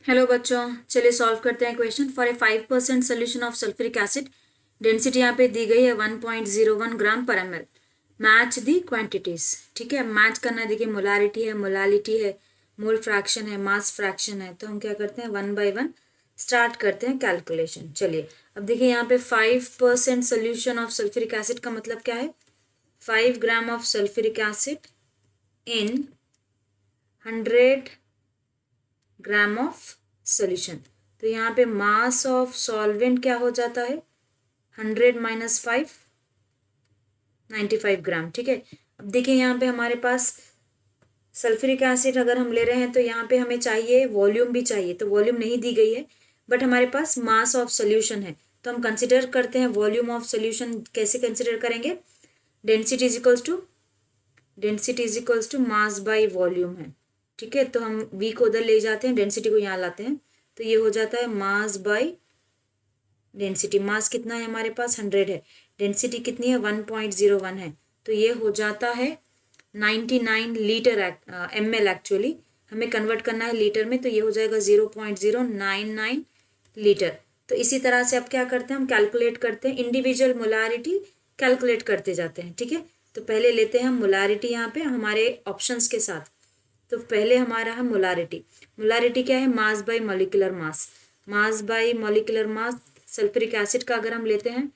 Hello बच्चों, चलिए solve करते हैं question for a 5% solution of sulphuric acid. Density यहाँ पे दी गई है 1.01 ग्राम पर एम एल। मैच दी क्वांटिटीज। ठीक है, मैच करना है। देखिए मोलारिटी है, मोलालिटी है, मोल फ्रैक्शन है, मास फ्रैक्शन है। तो हम क्या करते हैं, वन बाय वन स्टार्ट करते हैं कैलकुलेशन। चलिए अब देखिए यहाँ पे 5% सोल्यूशन ऑफ सल्फ्यूरिक एसिड का मतलब क्या है, 5 gram of sulphuric acid in 100 gram of solution. तो यहाँ पे मास ऑफ सॉल्वेंट क्या हो जाता है, 100 माइनस 5, 95 ग्राम। ठीक है, अब देखिए यहाँ पे हमारे पास सल्फ्यूरिक एसिड अगर हम ले रहे हैं तो यहाँ पे हमें चाहिए वॉल्यूम भी चाहिए, तो वॉल्यूम नहीं दी गई है, बट हमारे पास मास ऑफ सोल्यूशन है। तो हम कंसिडर करते हैं वॉल्यूम ऑफ सोल्यूशन। कैसे कंसिडर करेंगे, density is equals to mass by volume है। ठीक है, तो हम वी को उधर ले जाते हैं, डेंसिटी को यहाँ लाते हैं, तो ये हो जाता है मास बाई डेंसिटी। मास कितना है हमारे पास, 100 है। डेंसिटी कितनी है, 1.01 है। तो ये हो जाता है 99 लीटर एम एल। एक्चुअली हमें कन्वर्ट करना है लीटर में, तो ये हो जाएगा 0.099 लीटर। तो इसी तरह से अब क्या करते हैं, हम कैलकुलेट करते हैं, इंडिविजुअल मोलारिटी कैलकुलेट करते जाते हैं। ठीक है, तो पहले लेते हैं हम मोलारिटी यहाँ पे हमारे ऑप्शंस के साथ। तो पहले हमारा है मोलारिटी। मोलारिटी क्या है, mass by molecular mass. Mass by molecular mass sulphuric acid का अगर हम लेते हैं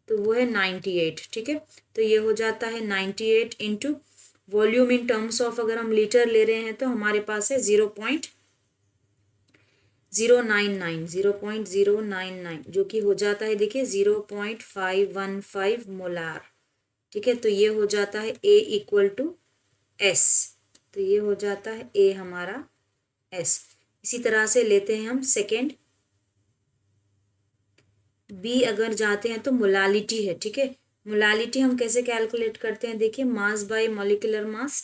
तो वो है 98। ठीक है, तो ये हो जाता है 98 into volume in terms of अगर हम लीटर ले रहे हैं तो हमारे पास है 0.099 जो कि हो जाता है, देखिए 0.515 मोलार। ठीक है, तो ये हो जाता है A इक्वल टू S। तो ये हो जाता है A हमारा S। इसी तरह से लेते हैं हम सेकेंड बी अगर जाते हैं तो मोलालिटी है। ठीक है, मोलालिटी हम कैसे कैलकुलेट करते हैं, देखिए मास बाय मॉलिक्यूलर मास।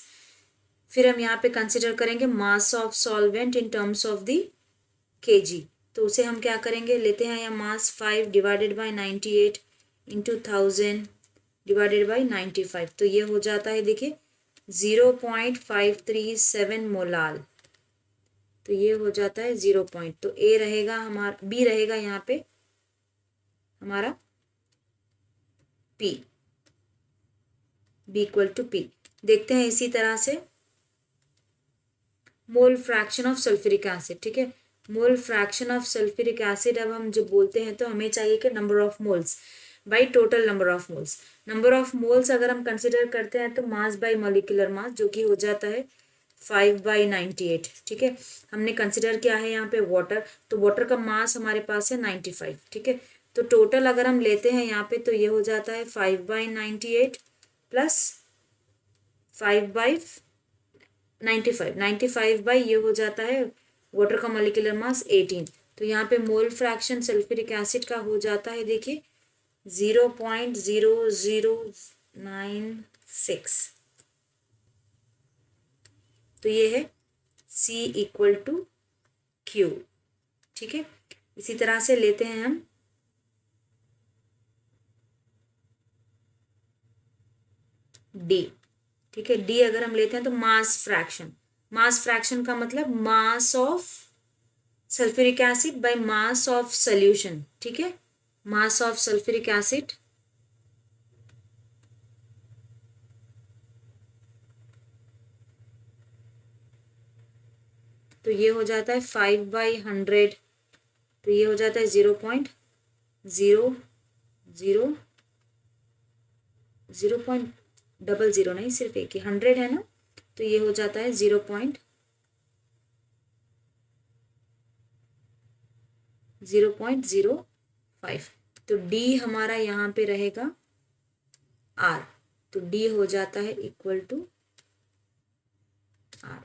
फिर हम यहाँ पे कंसिडर करेंगे mass of solvent in terms of the KG. तो उसे हम क्या करेंगे, लेते हैं यहाँ मास 5 divided by 98 into 1000 divided by 95। तो ये हो जाता है, देखिए 0.537 मोलाल। तो ये हो जाता है 0 पॉइंट। तो ए रहेगा हमारा, बी रहेगा यहाँ पे हमारा P, B equal to P। देखते हैं इसी तरह से mole fraction of sulphuric acid. ठीक है, mole fraction of sulphuric acid अब हम जब बोलते हैं तो हमें चाहिए कि number of moles by total number of moles. Number of moles अगर हम कंसिडर करते हैं तो मास बाई मॉलिक्यूलर मास, जो कि हो जाता है 5/98। ठीक है, हमने कंसिडर किया है यहाँ पे वाटर, तो वाटर का मास हमारे पास है 95। ठीक है, तो टोटल अगर हम लेते हैं यहाँ पे तो ये हो जाता है 5/98 प्लस 5/95 बाई ये हो जाता है वाटर का मॉलिक्यूलर मास 18। तो यहाँ पे मोल फ्रैक्शन सल्फ्यूरिक एसिड का हो जाता है, देखिए 0.0096। तो ये है C इक्वल टू Q। ठीक है, इसी तरह से लेते हैं हम D। ठीक है, D अगर हम लेते हैं तो मास फ्रैक्शन। मास फ्रैक्शन का मतलब mass of sulphuric acid by mass of solution. ठीक है, मास ऑफ सल्फ्यूरिक एसिड तो ये हो जाता है 5/100। तो ये हो जाता है 0.00 नहीं, सिर्फ एक ही 100 है ना, तो ये हो जाता है 0.05। तो D हमारा यहाँ पे रहेगा R। तो D हो जाता है इक्वल टू R।